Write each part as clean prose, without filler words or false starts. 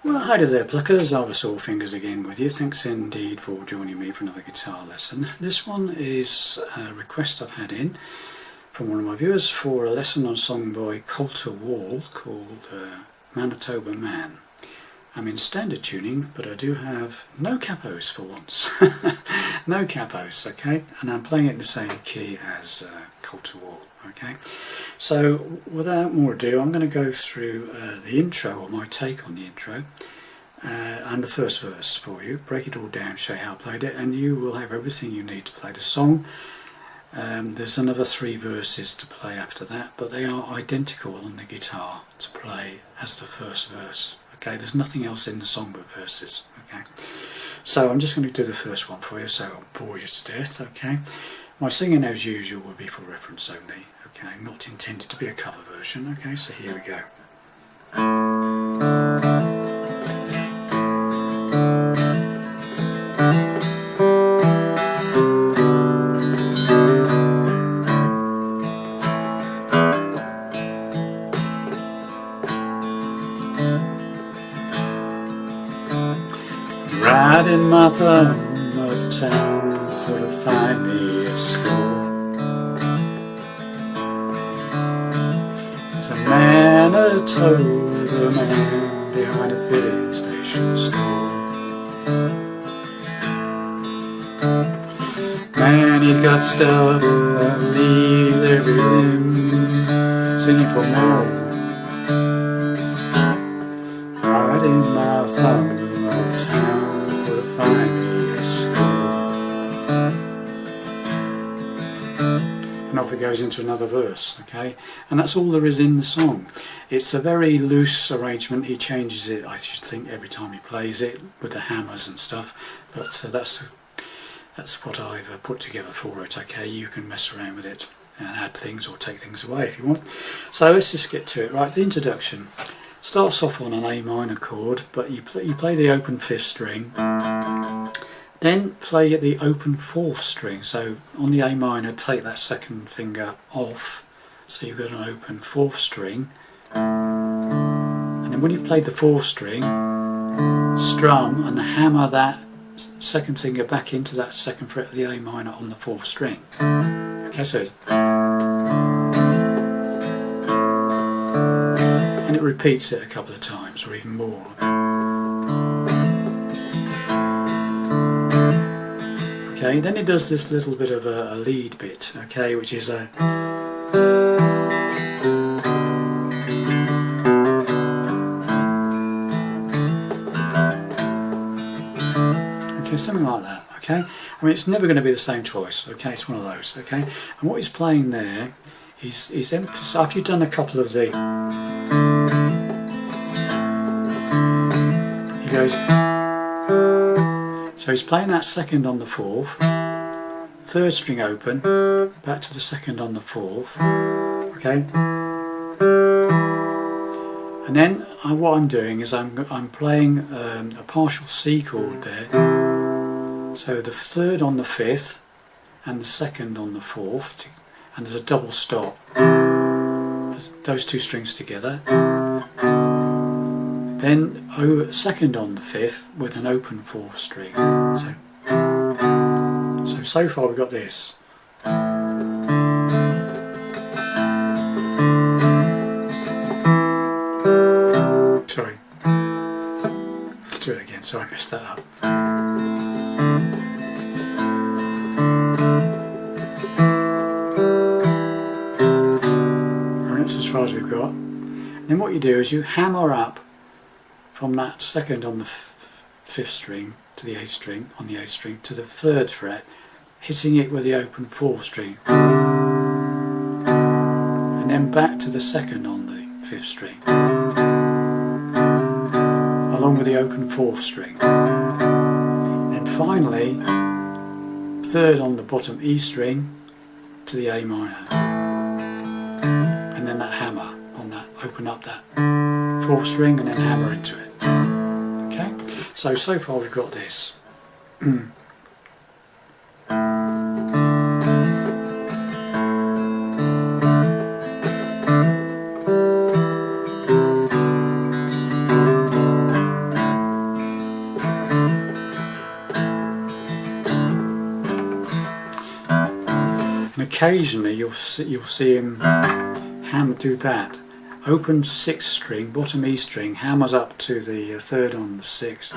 Well, hi there, pluckers. Arthur Sawfingers again with you. Thanks indeed for joining me for another guitar lesson. This one is a request I've had in from one of my viewers for a lesson on a song by Colter called Manitoba Man. I'm in standard tuning, but I do have no capos for once. No capos, okay? And I'm playing it in the same key as Colter, okay? So without more ado, I'm going to go through the intro, or my take on the intro, and the first verse for you, break it all down, show you how I played it, and you will have everything you need to play the song. There's another 3 verses to play after that, but they are identical on the guitar to play as the first verse. Okay, there's nothing else in the song but verses. Okay, so I'm just going to do the first one for you, so I'll bore you to death. Okay, my singing as usual will be for reference only. Okay, not intended to be a cover version. Okay, so here we go. Riding my thumb uptown for to find me a school. There's a Manitoba man behind a filling station store. Man, he's got stuff that leaves every limb singing for more. Riding my thumb uptown for to find me a school. And off it goes into another verse, okay? And that's all there is in the song. It's a very loose arrangement. He changes it, I should think, every time he plays it with the hammers and stuff. But that's what I've put together for it, okay? You can mess around with it and add things or take things away if you want. So let's just get to it. Right, the introduction starts off on an A minor chord, but you play the open 5th string, then play the open 4th string. So on the A minor, take that 2nd finger off, so you've got an open 4th string, and then when you've played the 4th string, strum and hammer that 2nd finger back into that 2nd fret of the A minor on the 4th string. Okay, so and it repeats it a couple of times or even more. Okay, then it does this little bit of a lead bit, okay, which is a something like that, okay? I mean, it's never going to be the same twice, okay? It's one of those, okay? And what he's playing there is emphasis. After you've done a couple of the, he goes, so he's playing that 2nd on the 4th, 3rd string open, back to the 2nd on the 4th, okay? And then what I'm doing is I'm playing a partial C chord there. So the 3rd on the 5th and the 2nd on the 4th, and there's a double stop. Those 2 strings together. Then 2nd on the 5th with an open 4th string. So far we've got this. Sorry. Let's do it again. Sorry, I messed that up. As far as we've got. Then what you do is you hammer up from that 2nd on the 5th string to the 8th string, on the 8th string, to the 3rd fret, hitting it with the open 4th string, and then back to the 2nd on the 5th string, along with the open 4th string, and finally 3rd on the bottom E string to the A minor. And then that hammer on that, open up that 4th string and then hammer into it. Okay, so far we've got this. occasionally you'll see him do that. Open 6th string, bottom E string, hammers up to the 3rd on the 6th,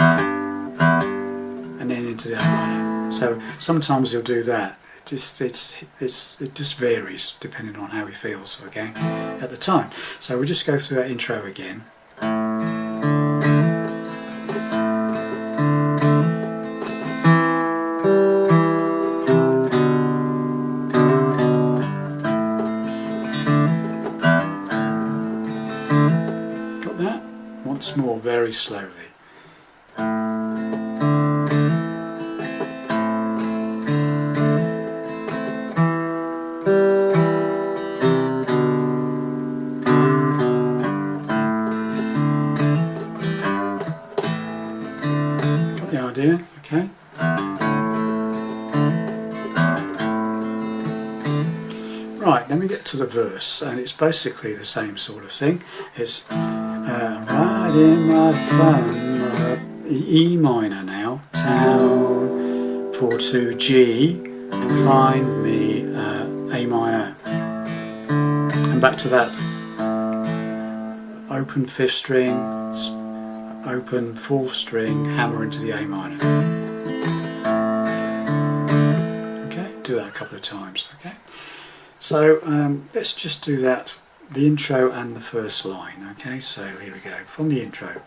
and then into the A minor. So sometimes he'll do that. It just varies depending on how he feels, okay, at the time. So we'll just go through that intro again. Got that? Once more, very slowly. The idea, okay. Right, then we get to the verse, and it's basically the same sort of thing. It's riding my thumb, E minor now, down, 4 G, find me A minor, and back to that. Open 5th string, open 4th string, hammer into the A minor. Okay, do that a couple of times. Okay, so let's just do that, the intro and the first line. Okay, so here we go from the intro.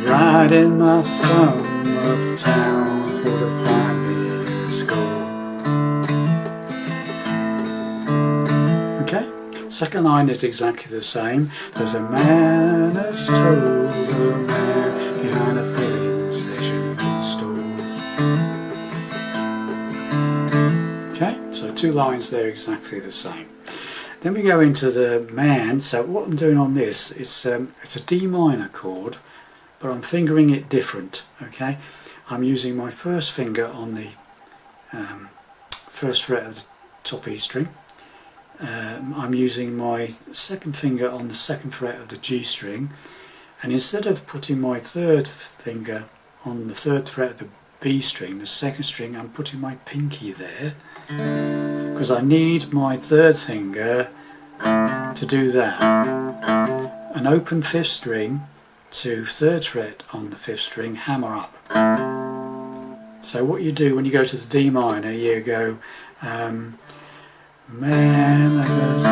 Riding my thumb uptown for to find me a score. Okay, second line is exactly the same. There's a man that's told a man behind a filling station for the stores. Okay, so 2 lines there exactly the same. Then we go into the man. So what I'm doing on this, it's a D minor chord, but I'm fingering it different. Okay, I'm using my first finger on the first fret of the top E string. I'm using my second finger on the 2nd fret of the G string, and instead of putting my 3rd finger on the 3rd fret of the B string, the 2nd string, I'm putting my pinky there because I need my 3rd finger to do that. An open 5th string to 3rd fret on the 5th string, hammer up. So what you do when you go to the D minor, you go man, I guess.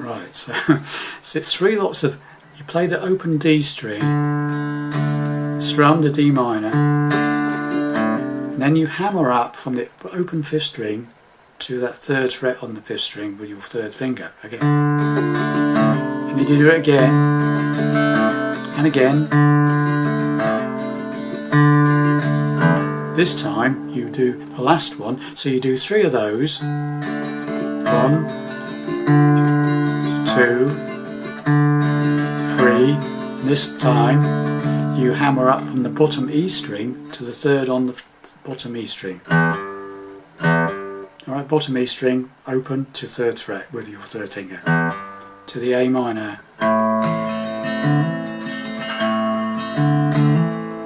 Right, so it's 3 lots of, you play the open D string, strum the D minor, and then you hammer up from the open 5th string to that 3rd fret on the 5th string with your 3rd finger again. And then you do it again and again. This time you do the last one, so you do 3 of those. 1, 2, 3. And this time you hammer up from the bottom E string to the 3rd on the bottom E string. Alright, bottom E string, open to 3rd fret with your 3rd finger, to the A minor,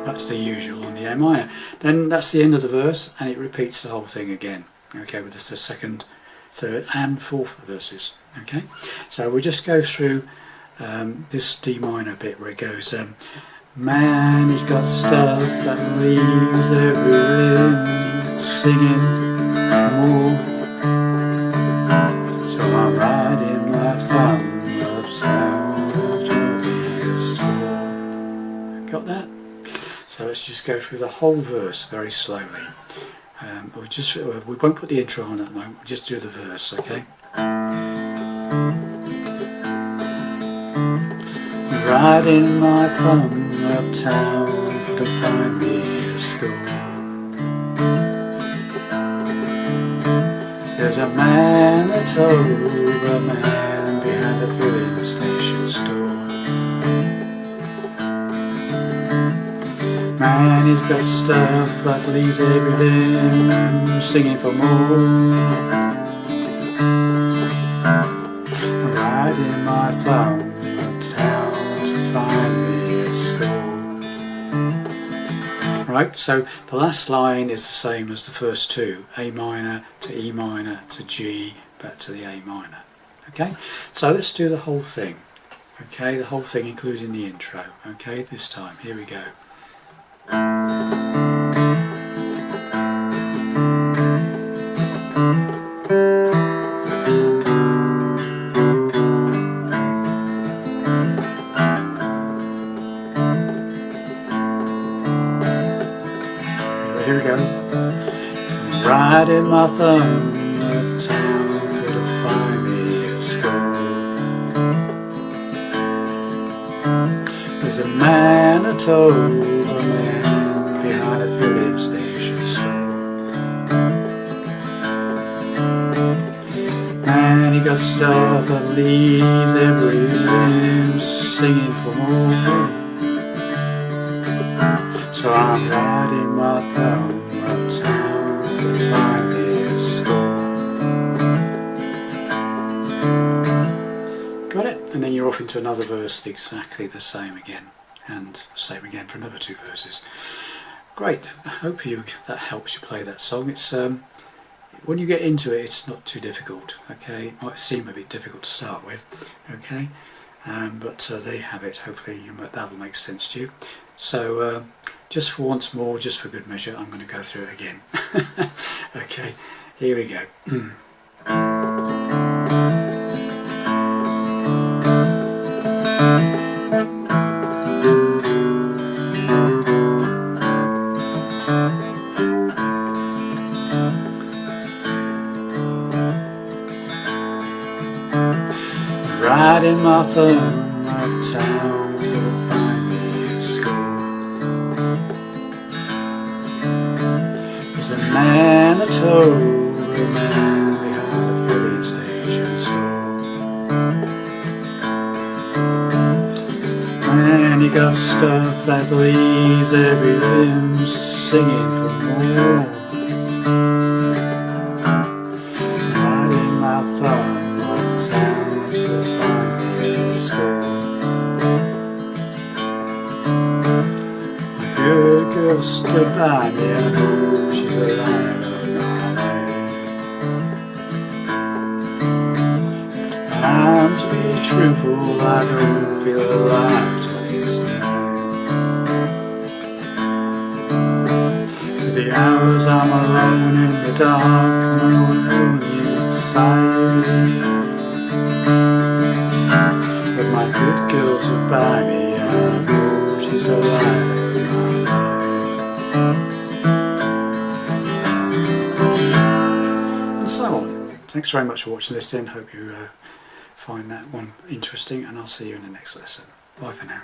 that's the usual on the A minor. Then that's the end of the verse, and it repeats the whole thing again, okay, with the 2nd, 3rd and 4th verses. Okay, so we'll just go through this D minor bit where it goes, man has got stuff that leaves every limb singing more. So I'm riding my thumb uptown to the store. Got that? So let's just go through the whole verse very slowly. We won't put the intro on at the moment, we'll just do the verse, okay? Riding my thumb uptown to find me a score. There's a man that told a man behind the filling station store. Man, he's got stuff that leaves every limb singing for more. Riding my thumb uptown to find me a score. Right, so the last line is the same as the first two. A minor to E minor to G back to the A minor. Okay, so let's do the whole thing. Okay, the whole thing including the intro. Okay, this time, here we go. Here we go. Riding my thumb uptown to find me a score. There's a Manitoba man behind a filling station store. Man, he got stuff that leaves every limb singing for more. So I'm riding my thumb uptown to find me a score. Got it? And then you're off into another verse exactly the same again. And same again for another two verses. Great. I hope that helps you play that song. It's when you get into it, it's not too difficult. Okay, it might seem a bit difficult to start with. Okay, but there you have it. Hopefully that'll make sense to you. So just for once more, just for good measure, I'm going to go through it again. Okay, here we go. Riding my thumb uptown to find me a score. There's a Manitoba man behind a filling station store. Man, he got stuff that leaves every limb singing for more. Riding my thumb uptown to find me a score. My good girl stood by me, I know she's a line of my life. I'm to be truthful, I don't feel alive till it's night. For the hours I'm alone in the dark, I'm lonely inside. But my good girl's by me, I know she's alive in my life. And so on. Thanks very much for watching this then. Hope you find that one interesting, and I'll see you in the next lesson. Bye for now.